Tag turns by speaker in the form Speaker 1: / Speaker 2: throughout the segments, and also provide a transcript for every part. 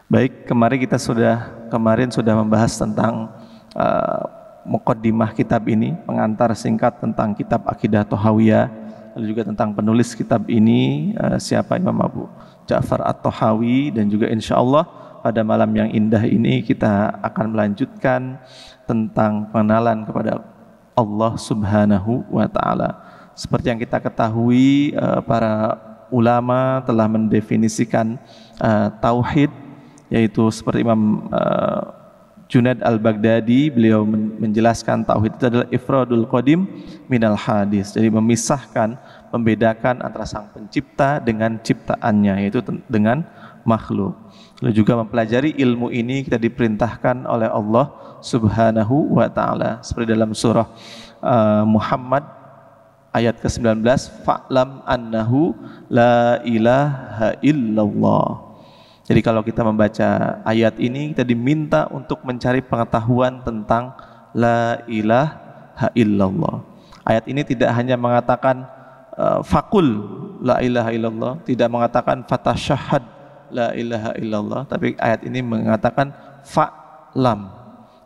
Speaker 1: Baik, kemarin sudah membahas tentang muqaddimah kitab ini, pengantar singkat tentang kitab Aqidah Thahawiyah, lalu juga tentang penulis kitab ini, siapa Imam Abu Ja'far At-Tahawi, dan juga insya Allah pada malam yang indah ini kita akan melanjutkan tentang pengenalan kepada Allah Subhanahu wa Ta'ala. Seperti yang kita ketahui, para ulama telah mendefinisikan tauhid, yaitu seperti Imam Junaid Al-Baghdadi, beliau menjelaskan tauhid itu adalah ifradul qadim minal hadis, jadi memisahkan, membedakan antara sang pencipta dengan ciptaannya, yaitu dengan makhluk. Lalu juga mempelajari ilmu ini kita diperintahkan oleh Allah Subhanahu wa Ta'ala, seperti dalam surah Muhammad ayat ke-19, fa'lam annahu la ilaha illallah. Jadi kalau kita membaca ayat ini, kita diminta untuk mencari pengetahuan tentang la ilaha illallah. Ayat ini tidak hanya mengatakan fakul la ilaha illallah, tidak mengatakan fatashahad la ilaha illallah, tapi ayat ini mengatakan fa'lam.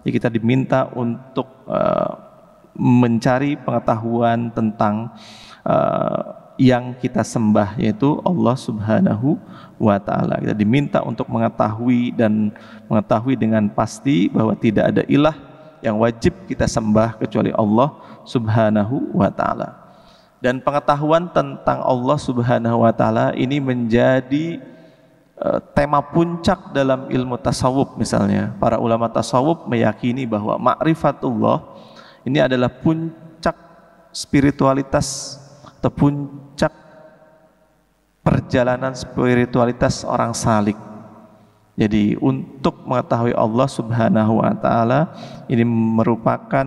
Speaker 1: Jadi kita diminta untuk mencari pengetahuan tentang yang kita sembah, yaitu Allah Subhanahu wa Ta'ala. Kita diminta untuk mengetahui dan mengetahui dengan pasti bahwa tidak ada ilah yang wajib kita sembah kecuali Allah Subhanahu wa Ta'ala. Dan pengetahuan tentang Allah Subhanahu wa Ta'ala ini menjadi tema puncak dalam ilmu tasawuf. Misalnya para ulama tasawuf meyakini bahwa ma'rifatullah ini adalah puncak spiritualitas atau puncak perjalanan spiritualitas orang salik. Jadi untuk mengetahui Allah Subhanahu wa Ta'ala ini merupakan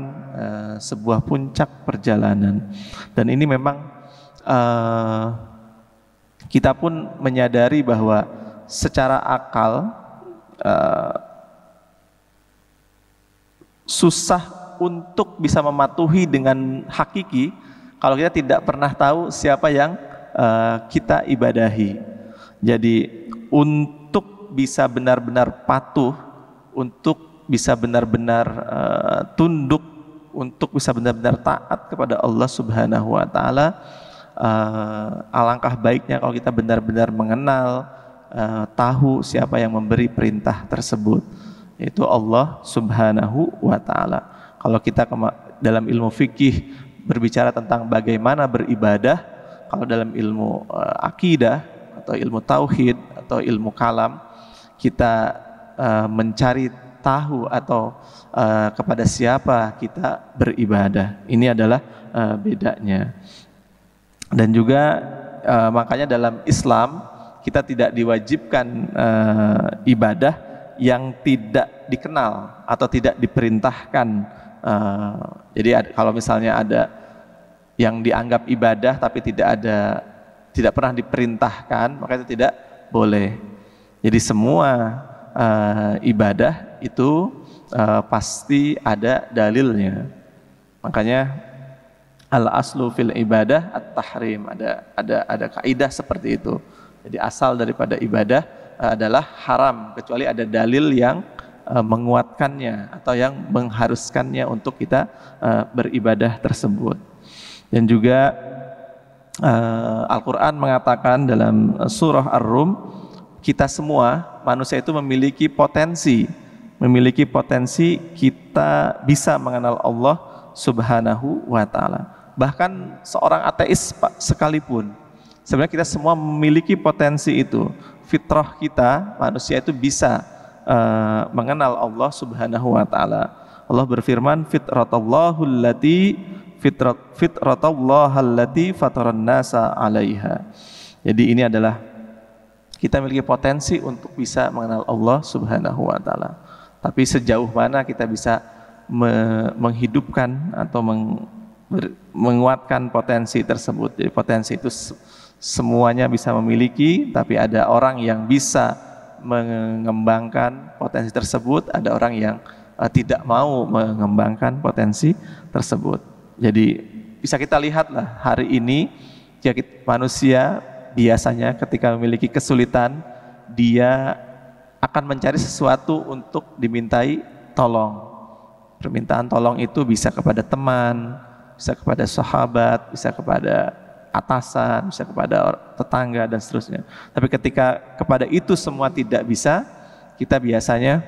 Speaker 1: sebuah puncak perjalanan. Dan ini memang kita pun menyadari bahwa secara akal susah untuk bisa mematuhi dengan hakiki kalau kita tidak pernah tahu siapa yang kita ibadahi. Jadi untuk bisa benar-benar patuh, untuk bisa benar-benar tunduk, untuk bisa benar-benar taat kepada Allah Subhanahu wa Ta'ala, alangkah baiknya kalau kita benar-benar mengenal, tahu siapa yang memberi perintah tersebut, yaitu Allah Subhanahu wa Ta'ala. Kalau kita dalam ilmu fikih berbicara tentang bagaimana beribadah, kalau dalam ilmu akidah atau ilmu tauhid atau ilmu kalam, kita mencari tahu atau kepada siapa kita beribadah. Ini adalah bedanya. Dan juga makanya dalam Islam kita tidak diwajibkan ibadah yang tidak dikenal atau tidak diperintahkan. Jadi kalau misalnya ada yang dianggap ibadah tapi tidak pernah diperintahkan, maka itu tidak boleh. Jadi semua ibadah itu pasti ada dalilnya. Makanya al aslu fil ibadah at-tahrim, ada kaidah seperti itu. Jadi asal daripada ibadah adalah haram kecuali ada dalil yang menguatkannya atau yang mengharuskannya untuk kita beribadah tersebut. Dan juga Al-Quran mengatakan dalam surah Ar-Rum, kita semua manusia itu memiliki potensi kita bisa mengenal Allah Subhanahu wa Ta'ala. Bahkan seorang ateis sekalipun, sebenarnya kita semua memiliki potensi itu. Fitrah kita manusia itu bisa mengenal Allah Subhanahu wa Ta'ala. Allah berfirman, fitratallahi fataran nasa 'alaiha. Jadi ini adalah kita memiliki potensi untuk bisa mengenal Allah Subhanahu wa Ta'ala. Tapi sejauh mana kita bisa menghidupkan atau menguatkan potensi tersebut. Jadi potensi itu semuanya bisa memiliki, tapi ada orang yang bisa mengembangkan potensi tersebut, ada orang yang tidak mau mengembangkan potensi tersebut. Jadi bisa kita lihatlah hari ini manusia biasanya ketika memiliki kesulitan dia akan mencari sesuatu untuk dimintai tolong. Permintaan tolong itu bisa kepada teman, bisa kepada sahabat, bisa kepada atasan, bisa kepada tetangga dan seterusnya. Tapi ketika kepada itu semua tidak bisa, kita biasanya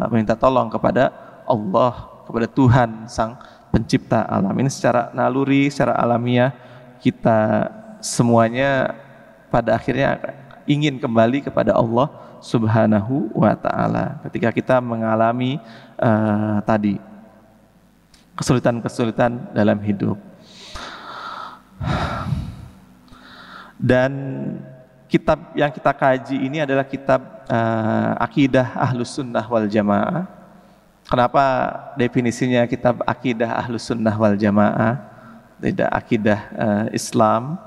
Speaker 1: meminta tolong kepada Allah, kepada Tuhan Sang Pencipta alam. Ini secara naluri, secara alamiah kita semuanya pada akhirnya ingin kembali kepada Allah Subhanahu wa ta'ala ketika kita mengalami tadi kesulitan-kesulitan dalam hidup. Dan kitab yang kita kaji ini adalah kitab Akidah Ahlus Sunnah wal Jamaah. Kenapa definisinya kitab Akidah Ahlus Sunnah wal Jamaah, tidak akidah Islam?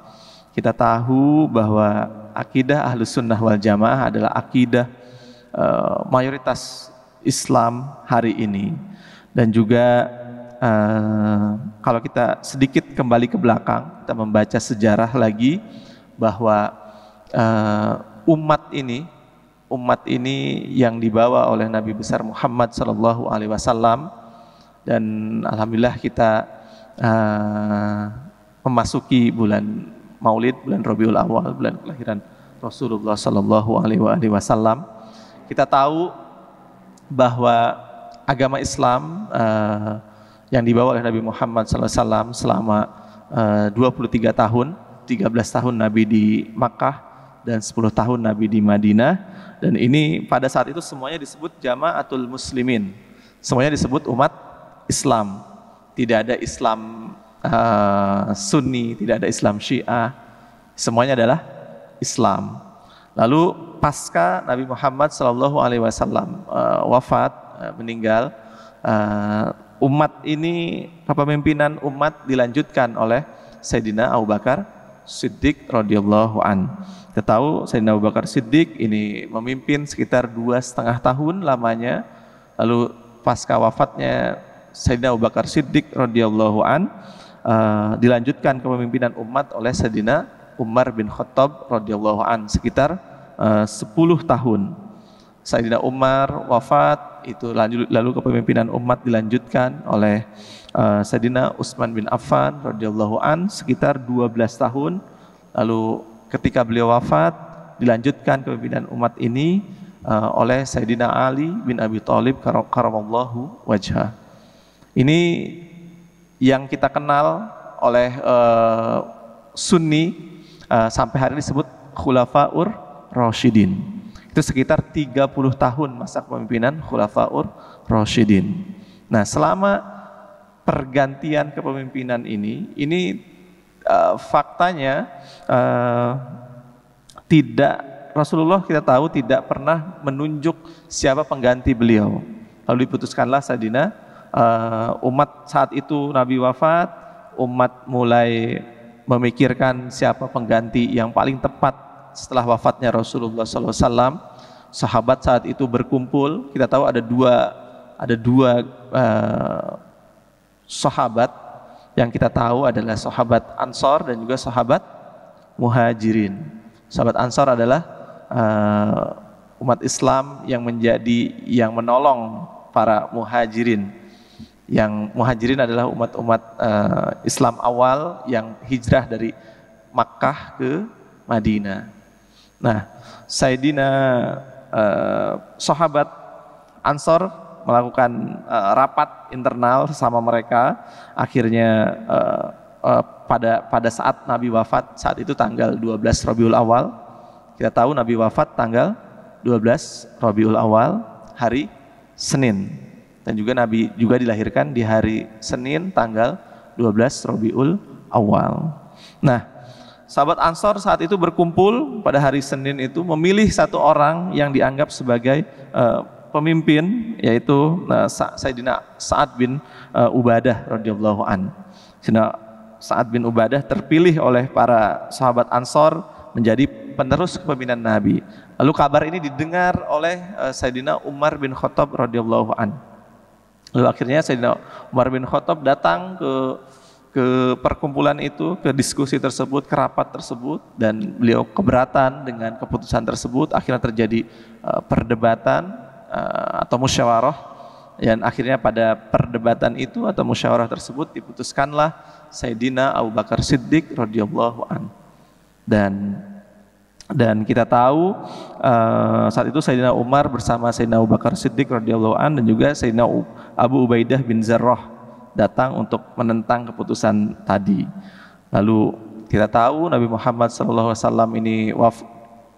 Speaker 1: Kita tahu bahwa akidah Ahlus Sunnah wal Jamaah adalah akidah mayoritas Islam hari ini. Dan juga kalau kita sedikit kembali ke belakang, kita membaca sejarah lagi bahwa umat ini yang dibawa oleh Nabi besar Muhammad SAW, dan alhamdulillah kita memasuki bulan Maulid, bulan Rabiul Awal, bulan kelahiran Rasulullah SAW. Kita tahu bahwa agama Islam yang dibawa oleh Nabi Muhammad SAW selama 23 tahun, 13 tahun Nabi di Makkah dan 10 tahun Nabi di Madinah. Dan ini pada saat itu semuanya disebut Jama'atul Muslimin, semuanya disebut umat Islam. Tidak ada Islam Sunni, tidak ada Islam Syiah, semuanya adalah Islam. Lalu pasca Nabi Muhammad SAW wafat, meninggal, umat ini, kepemimpinan umat dilanjutkan oleh Sayyidina Abu Bakar Siddiq radhiyallahu an. Kita tahu Sayyidina Abu Bakar Siddiq ini memimpin sekitar 2,5 tahun lamanya. Lalu pasca wafatnya Sayyidina Abu Bakar Siddiq radhiyallahu an, dilanjutkan kepemimpinan umat oleh Sayyidina Umar bin Khattab radhiyallahu an sekitar 10 tahun. Sayyidina Umar wafat, itu lalu kepemimpinan umat dilanjutkan oleh Sayyidina Utsman bin Affan radhiyallahu an sekitar 12 tahun. Lalu ketika beliau wafat, dilanjutkan kepemimpinan umat ini oleh Sayyidina Ali bin Abi Thalib karamallahu wajhah. Ini yang kita kenal oleh Sunni sampai hari ini disebut Khulafaur Rasyidin. Itu sekitar 30 tahun masa kepemimpinan Khulafaur Rasyidin. Nah, selama pergantian kepemimpinan ini faktanya tidak, Rasulullah kita tahu tidak pernah menunjuk siapa pengganti beliau. Lalu diputuskanlah Sayyidina umat saat itu Nabi wafat, umat mulai memikirkan siapa pengganti yang paling tepat setelah wafatnya Rasulullah SAW. Sahabat saat itu berkumpul. Kita tahu ada dua sahabat yang kita tahu adalah sahabat Ansor dan juga sahabat Muhajirin. Sahabat Ansor adalah umat Islam yang menolong para Muhajirin. Yang Muhajirin adalah umat-umat Islam awal yang hijrah dari Makkah ke Madinah. Nah, Sayyidina sahabat Ansor melakukan rapat internal sama mereka. Akhirnya pada saat Nabi wafat, saat itu tanggal 12 Rabiul Awal. Kita tahu Nabi wafat tanggal 12 Rabiul Awal, hari Senin. Dan juga Nabi juga dilahirkan di hari Senin tanggal 12 Rabiul Awal. Nah, sahabat Ansor saat itu berkumpul pada hari Senin itu, memilih satu orang yang dianggap sebagai pemimpin, yaitu Sayyidina Sa'ad bin Ubadah radhiyallahu an. Sayyidina Sa'ad bin Ubadah terpilih oleh para sahabat Ansor menjadi penerus kepemimpinan Nabi. Lalu kabar ini didengar oleh Sayyidina Umar bin Khattab radhiyallahu an. Lalu akhirnya Sayyidina Umar bin Khattab datang ke ke perkumpulan itu, ke diskusi tersebut, ke rapat tersebut, dan beliau keberatan dengan keputusan tersebut. Akhirnya terjadi perdebatan atau musyawarah, dan akhirnya pada perdebatan itu atau musyawarah tersebut diputuskanlah Sayyidina Abu Bakar Siddiq radhiyallahu an. Dan kita tahu saat itu Sayyidina Umar bersama Sayyidina Abu Bakar Siddiq radhiyallahu an dan juga Sayyidina Abu Ubaidah bin Jarrah datang untuk menentang keputusan tadi. Lalu kita tahu Nabi Muhammad SAW ini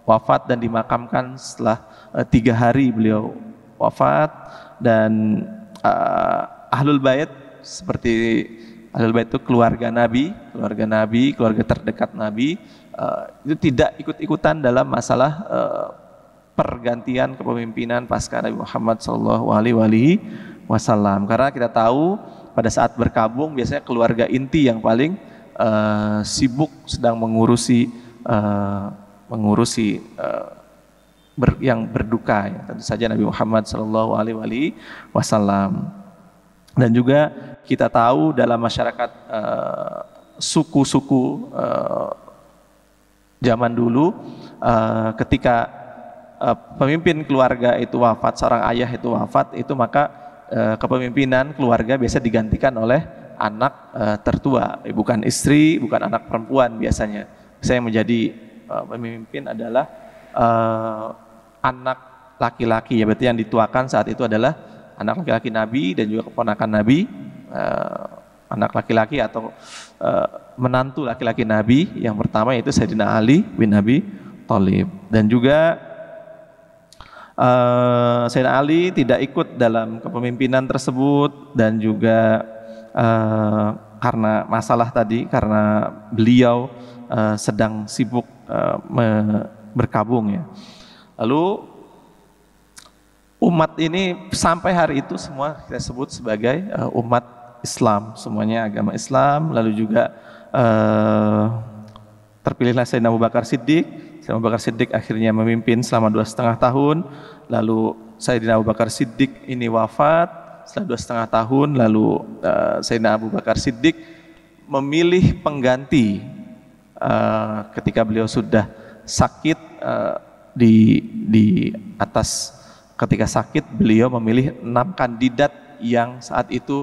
Speaker 1: wafat dan dimakamkan setelah 3 hari beliau wafat, dan Ahlul Bait, seperti Ahlul Bait itu keluarga Nabi, keluarga terdekat Nabi, itu tidak ikut-ikutan dalam masalah pergantian kepemimpinan pasca Nabi Muhammad SAW. Karena kita tahu pada saat berkabung biasanya keluarga inti yang paling sibuk sedang mengurusi yang berduka, ya. Tentu saja Nabi Muhammad SAW. Dan juga kita tahu dalam masyarakat suku-suku zaman dulu, ketika pemimpin keluarga itu wafat, seorang ayah itu wafat, itu maka kepemimpinan keluarga biasa digantikan oleh anak tertua, bukan istri, bukan anak perempuan biasanya. Saya menjadi pemimpin adalah anak laki-laki, ya berarti yang dituakan saat itu adalah anak laki-laki Nabi dan juga keponakan Nabi, anak laki-laki atau menantu laki-laki Nabi. Yang pertama yaitu Sayyidina Ali bin Abi Thalib, dan juga Sayyidina Ali tidak ikut dalam kepemimpinan tersebut, dan juga karena masalah tadi, karena beliau sedang sibuk berkabung, ya. Lalu umat ini sampai hari itu semua kita sebut sebagai umat Islam, semuanya agama Islam. Lalu juga terpilihlah Sayyidina Abu Bakar Siddiq. Sayyidina Abu Bakar Siddiq akhirnya memimpin selama 2,5 tahun. Lalu Sayyidina Abu Bakar Siddiq ini wafat setelah 2,5 tahun. Lalu Sayyidina Abu Bakar Siddiq memilih pengganti ketika beliau sudah sakit, di atas ketika sakit beliau memilih 6 kandidat yang saat itu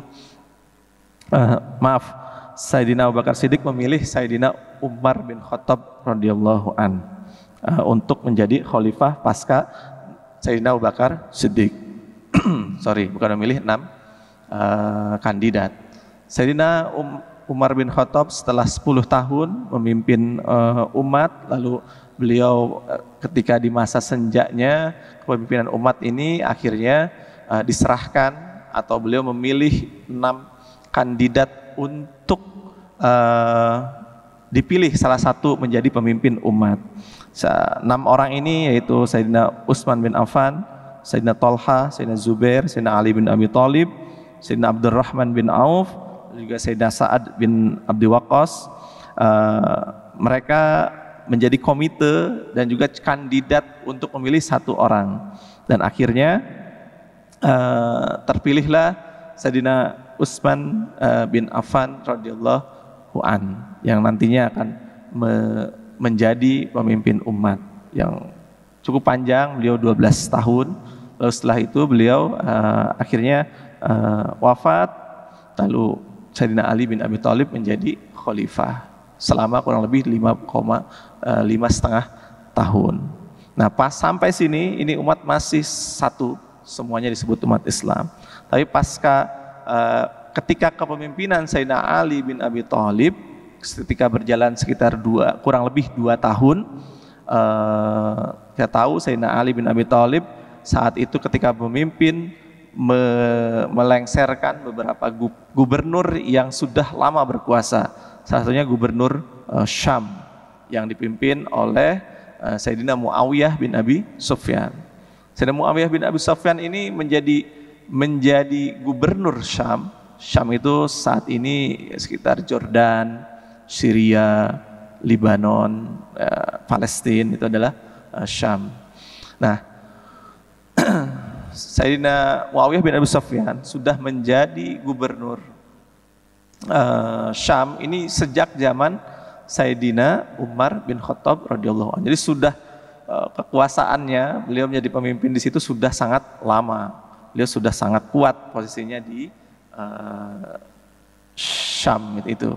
Speaker 1: Sayyidina Abu Bakar Siddiq memilih Sayyidina Umar bin Khattab radhiyallahu an untuk menjadi khalifah pasca Sayyidina Abu Bakar Siddiq. Bukan memilih 6 kandidat. Sayyidina Umar bin Khattab setelah 10 tahun memimpin umat, lalu beliau ketika di masa senjanya kepemimpinan umat ini akhirnya diserahkan, atau beliau memilih 6 kandidat untuk dipilih salah satu menjadi pemimpin umat. 6 orang ini yaitu Sayyidina Utsman bin Affan, Sayyidina Thalha, Sayyidina Zubair, Sayyidina Ali bin Abi Thalib, Sayyidina Abdurrahman bin Auf, juga Sayyidina Sa'ad bin Abi Waqqas. Mereka menjadi komite dan juga kandidat untuk memilih 1 orang, dan akhirnya terpilihlah Sayyidina Utsman bin Affan radhiyallahu an, yang nantinya akan menjadi pemimpin umat yang cukup panjang. Beliau 12 tahun. Lalu setelah itu beliau akhirnya wafat. Lalu Sayyidina Ali bin Abi Thalib menjadi khalifah selama kurang lebih 5,5 tahun. Nah, pas sampai sini ini umat masih satu, semuanya disebut umat Islam. Tapi pasca ketika kepemimpinan Sayyidina Ali bin Abi Thalib, ketika berjalan sekitar kurang lebih 2 tahun, kita tahu Sayyidina Ali bin Abi Thalib saat itu ketika memimpin melengsarkan beberapa gubernur yang sudah lama berkuasa. Salah satunya gubernur Syam yang dipimpin oleh Sayyidina Muawiyah bin Abi Sufyan. Sayyidina Muawiyah bin Abi Sufyan ini menjadi gubernur Syam. Syam itu saat ini sekitar Jordan, Syria, Lebanon, Palestina, itu adalah Syam. Nah, Sayyidina Muawiyah bin Abi Sufyan sudah menjadi gubernur Syam ini sejak zaman Sayyidina Umar bin Khattab radhiyallahu anhu. Jadi sudah kekuasaannya, beliau menjadi pemimpin di situ sudah sangat lama. Beliau sudah sangat kuat posisinya di Syam itu.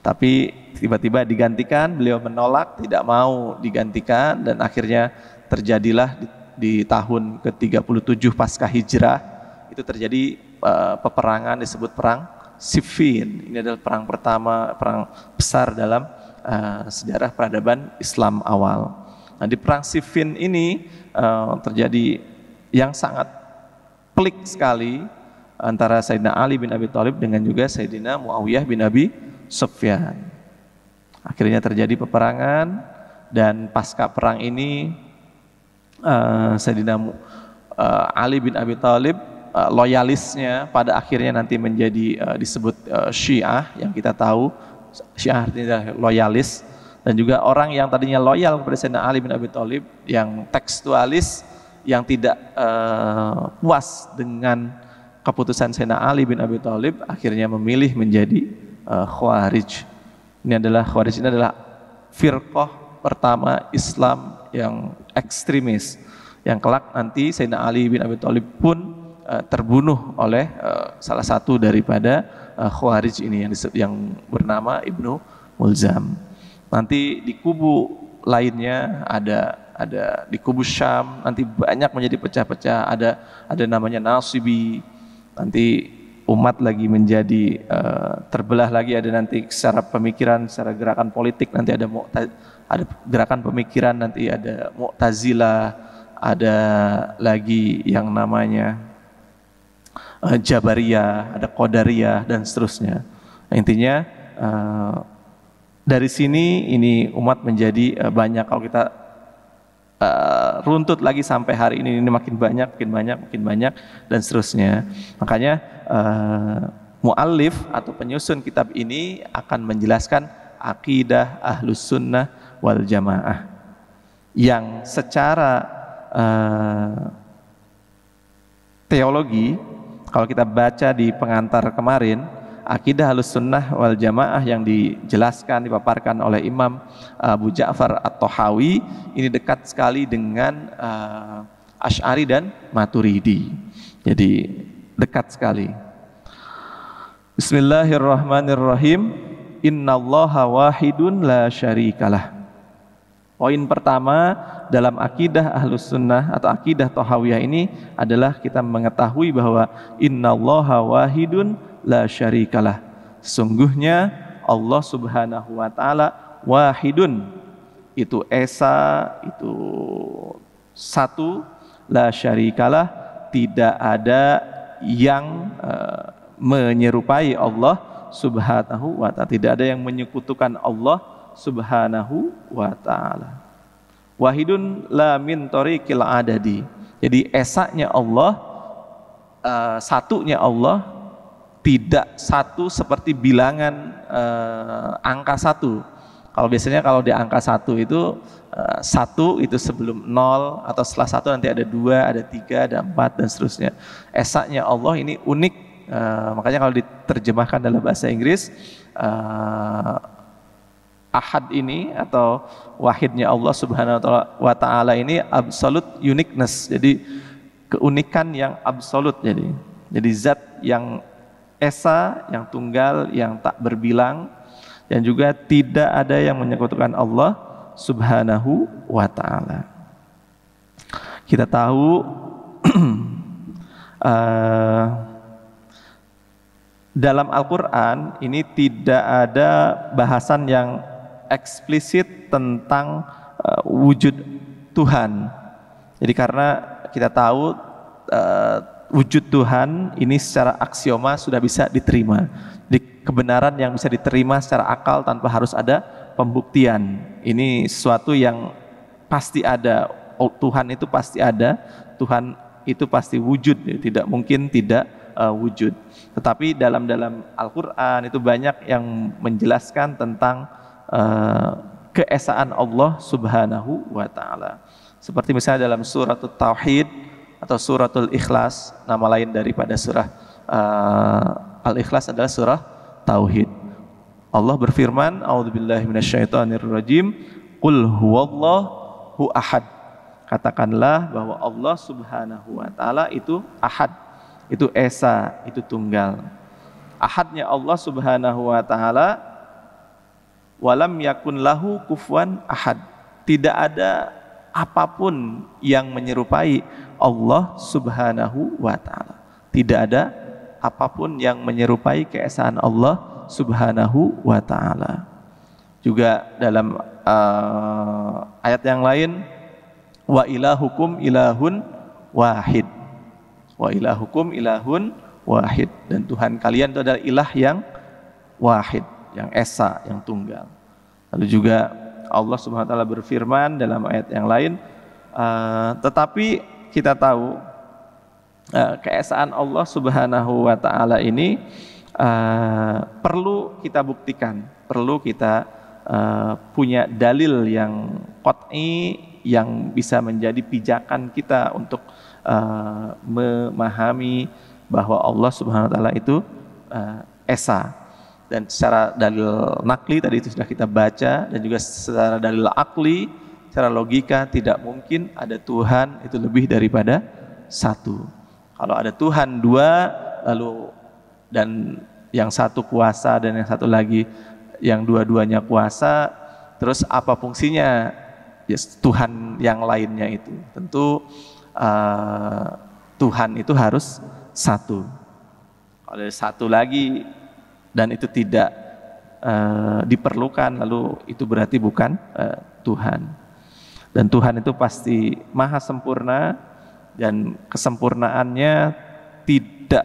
Speaker 1: Tapi tiba-tiba digantikan, beliau menolak, tidak mau digantikan, dan akhirnya terjadilah di tahun ke-37 pasca hijrah itu terjadi peperangan disebut perang Siffin. Ini adalah perang pertama, perang besar dalam sejarah peradaban Islam awal. Nah, di perang Siffin ini terjadi yang sangat pelik sekali antara Sayyidina Ali bin Abi Thalib dengan juga Sayyidina Muawiyah bin Abi Sufyan. Akhirnya terjadi peperangan, dan pasca perang ini Sayyidina Ali bin Abi Thalib loyalisnya pada akhirnya nanti menjadi disebut Syiah, yang kita tahu Syiah artinya loyalis. Dan juga orang yang tadinya loyal kepada Sayyidina Ali bin Abi Thalib, yang tekstualis, yang tidak puas dengan keputusan Sayyidina Ali bin Abi Thalib, akhirnya memilih menjadi Khawarij. Ini adalah Khawarij, ini adalah firqah pertama Islam yang ekstremis, yang kelak nanti Sayyidina Ali bin Abi Thalib pun terbunuh oleh salah satu daripada Khawarij ini yang bernama Ibnu Mulzam. Nanti di kubu lainnya ada di kubu Syam nanti banyak menjadi pecah-pecah, ada namanya Nasibi. Nanti umat lagi menjadi terbelah lagi, ada nanti secara pemikiran, secara gerakan politik nanti ada gerakan pemikiran, nanti ada Mu'tazilah, ada lagi yang namanya Jabariyah, ada Qadariyah, dan seterusnya. Nah, intinya dari sini ini umat menjadi banyak. Kalau kita runtut lagi sampai hari ini makin banyak dan seterusnya. Makanya muallif atau penyusun kitab ini akan menjelaskan akidah Ahlus Sunnah wal Jamaah yang secara teologi, kalau kita baca di pengantar kemarin, akidah Ahlussunnah wal Jamaah yang dijelaskan, dipaparkan oleh Imam Abu Ja'far At-Tahawi ini dekat sekali dengan Asy'ari dan Maturidi. Jadi dekat sekali. Bismillahirrahmanirrahim. Innallaha wahidun la syarikalah. Poin pertama dalam akidah Ahlussunnah atau akidah Tahawiyah ini adalah kita mengetahui bahwa innallaha wahidun la syarikalah. Sungguhnya Allah Subhanahu wa taala wahidun, itu esa, itu satu, la syarikalah, tidak ada yang menyerupai Allah Subhanahu wa taala, tidak ada yang menyekutukan Allah Subhanahu wa taala. Wahidun la min tariqil adadi. Jadi esanya Allah, satunya Allah, tidak satu seperti bilangan angka satu. Kalau biasanya kalau di angka satu itu sebelum nol, atau setelah satu nanti ada dua, ada tiga, ada empat, dan seterusnya. Esanya Allah ini unik. Makanya kalau diterjemahkan dalam bahasa Inggris, ahad ini atau wahidnya Allah Subhanahu wa taala ini absolute uniqueness. Jadi keunikan yang absolut. Jadi zat yang esa, yang tunggal, yang tak berbilang, dan juga tidak ada yang menyekutukan Allah Subhanahu wa taala. Kita tahu dalam Al-Quran ini tidak ada bahasan yang eksplisit tentang wujud Tuhan. Jadi karena kita tahu wujud Tuhan ini secara aksioma sudah bisa diterima. Di kebenaran yang bisa diterima secara akal tanpa harus ada pembuktian. Ini sesuatu yang pasti ada. Tuhan itu pasti ada. Tuhan itu pasti wujud. Tidak mungkin tidak wujud. Tetapi dalam Al-Quran itu banyak yang menjelaskan tentang keesaan Allah Subhanahu wa taala. Seperti misalnya dalam suratul Tauhid atau suratul Ikhlas, nama lain daripada surah Al-Ikhlas adalah surah tauhid. Allah berfirman, a'udzubillahi minasyaitonirrajim, qul huwallahu ahad. Katakanlah bahwa Allah Subhanahu wa taala itu ahad, itu esa, itu tunggal. Ahadnya Allah Subhanahu wa taala, walam yakun lahu kufuwan ahad. Tidak ada apapun yang menyerupai Allah Subhanahu wa taala. Tidak ada apapun yang menyerupai keesaan Allah Subhanahu wa ta'ala. Juga dalam ayat yang lain, wa ilahukum ilahun wahid. Wa ilahukum ilahun wahid. Dan Tuhan kalian itu adalah ilah yang wahid, yang esa, yang tunggal. Lalu juga Allah Subhanahu wa ta'ala berfirman dalam ayat yang lain, tetapi kita tahu keesaan Allah Subhanahu wa ta'ala ini perlu kita buktikan, perlu kita punya dalil yang qat'i, yang bisa menjadi pijakan kita untuk memahami bahwa Allah Subhanahu wa taala itu esa. Dan secara dalil nakli tadi itu sudah kita baca, dan juga secara dalil akli, secara logika tidak mungkin ada Tuhan itu lebih daripada satu. Kalau ada Tuhan dua, lalu dan yang satu kuasa dan yang satu lagi yang dua-duanya kuasa, terus apa fungsinya Tuhan yang lainnya itu? Tentu Tuhan itu harus satu. Kalau satu lagi dan itu tidak diperlukan, lalu itu berarti bukan Tuhan. Dan Tuhan itu pasti maha sempurna, dan kesempurnaannya tidak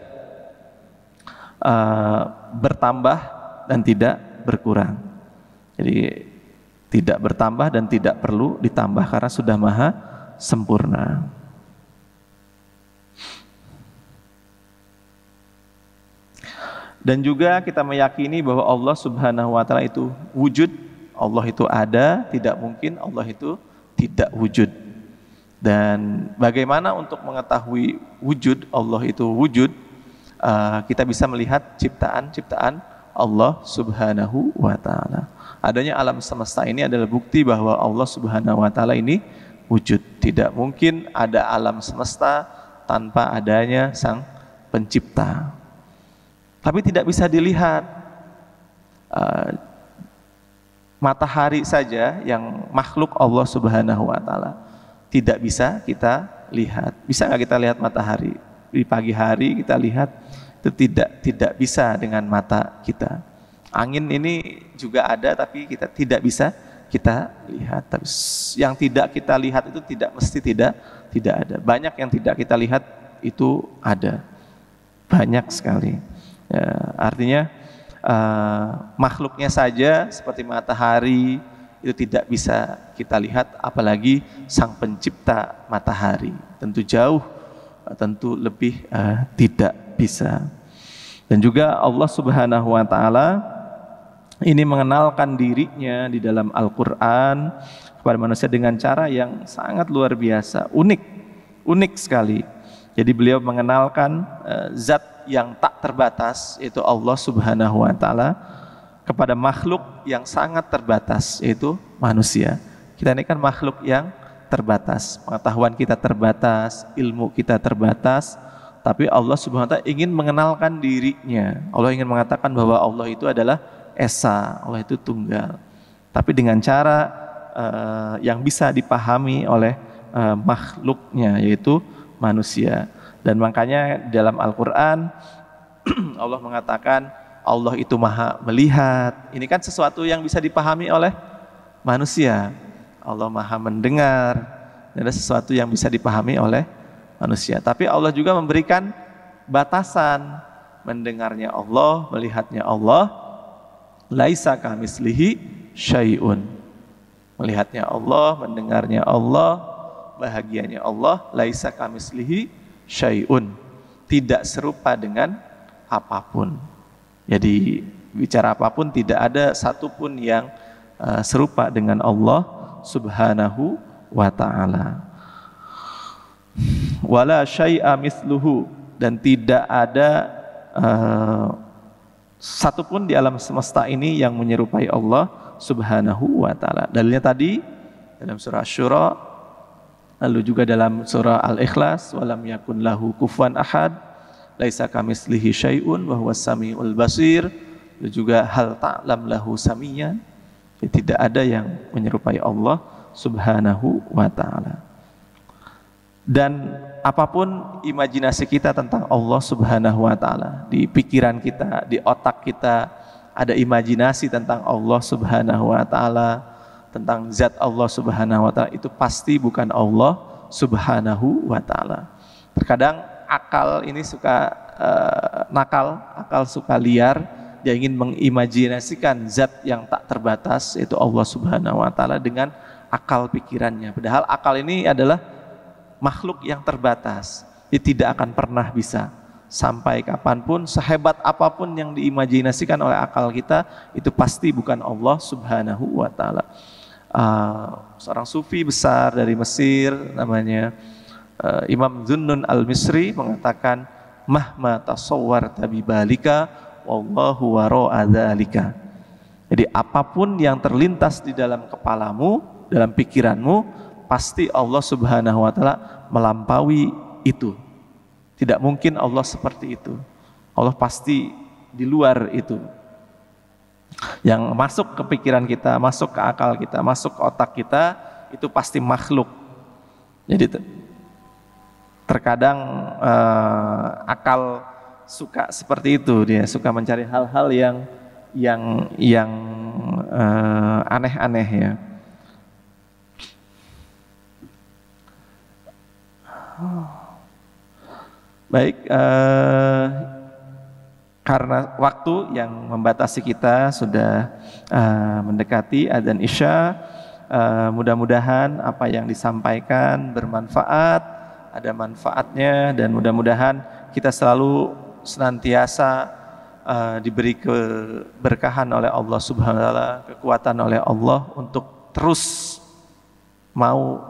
Speaker 1: bertambah dan tidak berkurang. Jadi tidak bertambah dan tidak perlu ditambah karena sudah maha sempurna. Dan juga kita meyakini bahwa Allah Subhanahu wa taala itu wujud. Allah itu ada, tidak mungkin Allah itu tidak wujud. Dan bagaimana untuk mengetahui wujud Allah itu wujud? Kita bisa melihat ciptaan-ciptaan Allah Subhanahu wa taala. Adanya alam semesta ini adalah bukti bahwa Allah Subhanahu wa taala ini wujud. Tidak mungkin ada alam semesta tanpa adanya Sang Pencipta. Tapi tidak bisa dilihat. Matahari saja yang makhluk Allah Subhanahu wa taala tidak bisa kita lihat. Bisa nggak kita lihat matahari? Di pagi hari kita lihat, itu tidak bisa dengan mata kita. Angin ini juga ada tapi kita tidak bisa kita lihat. Tapi yang tidak kita lihat itu tidak mesti tidak ada. Banyak yang tidak kita lihat itu ada. Banyak sekali. Ya, artinya makhluknya saja seperti matahari itu tidak bisa kita lihat, apalagi Sang Pencipta matahari. Tentu jauh, tentu lebih tidak bisa. Dan juga Allah Subhanahu wa taala ini mengenalkan dirinya di dalam Al-Qur'an kepada manusia dengan cara yang sangat luar biasa, unik sekali. Jadi beliau mengenalkan zat yang tak terbatas, yaitu Allah Subhanahu wa taala, kepada makhluk yang sangat terbatas, yaitu manusia. Kita ini kan makhluk yang terbatas, pengetahuan kita terbatas, ilmu kita terbatas, tapi Allah Subhanahu wa taala ingin mengenalkan dirinya. Allah ingin mengatakan bahwa Allah itu adalah esa, Allah itu tunggal. Tapi dengan cara yang bisa dipahami oleh makhluknya, yaitu manusia. Dan makanya dalam Al-Quran Allah mengatakan Allah itu maha melihat. Ini kan sesuatu yang bisa dipahami oleh manusia. Allah maha mendengar. Ini adalah sesuatu yang bisa dipahami oleh manusia. Tapi Allah juga memberikan batasan. Mendengarnya Allah, melihatnya Allah, laisa kamislihi syai'un. Melihatnya Allah, mendengarnya Allah, bahagianya Allah, laisa kamislihi syai'un, tidak serupa dengan apapun. Jadi bicara apapun, tidak ada satupun yang serupa dengan Allah Subhanahu wa ta'ala. Wala syai'a misluhu, dan tidak ada satupun di alam semesta ini yang menyerupai Allah Subhanahu wa taala. Dalilnya tadi dalam surah Asy-Syura, lalu juga dalam surah Al-Ikhlas, walam yakun lahu kufuwan ahad, laisa kamitslihi syai'un wa huwas samiul basir. Lalu juga hal ta'lam lahu samiyya, tidak ada yang menyerupai Allah Subhanahu wa taala. Dan apapun imajinasi kita tentang Allah Subhanahu wa taala, di pikiran kita, di otak kita ada imajinasi tentang Allah Subhanahu wa taala, tentang zat Allah Subhanahu wa taala, itu pasti bukan Allah Subhanahu wa taala. Terkadang akal ini suka nakal, akal suka liar, dia ingin mengimajinasikan zat yang tak terbatas, yaitu Allah Subhanahu wa taala, dengan akal pikirannya. Padahal akal ini adalah makhluk yang terbatas, dia tidak akan pernah bisa sampai kapanpun, sehebat apapun yang diimajinasikan oleh akal kita, itu pasti bukan Allah Subhanahu wa taala. Seorang sufi besar dari Mesir namanya Imam Zunnun al-Misri mengatakan, mahma tasawwarta bibalika wallahu wara'a dzalika. Jadi apapun yang terlintas di dalam kepalamu, dalam pikiranmu, pasti Allah Subhanahu wa taala melampaui itu. Tidak mungkin Allah seperti itu. Allah pasti di luar itu. Yang masuk ke pikiran kita, masuk ke akal kita, masuk ke otak kita, itu pasti makhluk. Jadi terkadang akal suka seperti itu, dia suka mencari hal-hal yang aneh-aneh ya. Baik, karena waktu yang membatasi kita sudah mendekati adzan Isya, mudah-mudahan apa yang disampaikan bermanfaat, ada manfaatnya, dan mudah-mudahan kita selalu senantiasa diberi keberkahan oleh Allah Subhanahu wa taala, kekuatan oleh Allah untuk terus mau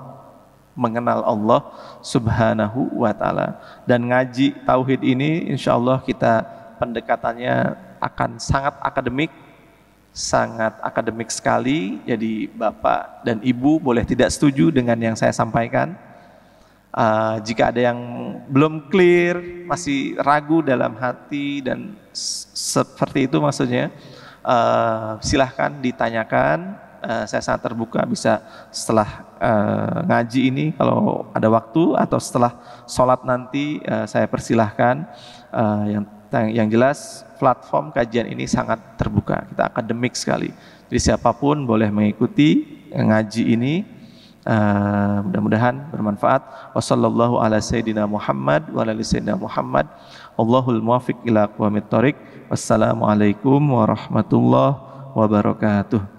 Speaker 1: mengenal Allah Subhanahu wa taala. Dan ngaji tauhid ini insya Allah kita pendekatannya akan sangat akademik sekali. Jadi Bapak dan Ibu boleh tidak setuju dengan yang saya sampaikan. Jika ada yang belum clear, masih ragu dalam hati dan seperti itu maksudnya, silahkan ditanyakan. Saya sangat terbuka, bisa setelah ngaji ini kalau ada waktu, atau setelah sholat nanti saya persilahkan. Yang jelas platform kajian ini sangat terbuka, kita akademik sekali, jadi siapapun boleh mengikuti ngaji ini. Mudah-mudahan bermanfaat. Wassallallahu ala sayyidina Muhammad wa ala sayyidina Muhammad. Allahul muwaffiq ila aqwamit thoriq. Wassalamualaikum warahmatullahi wabarakatuh.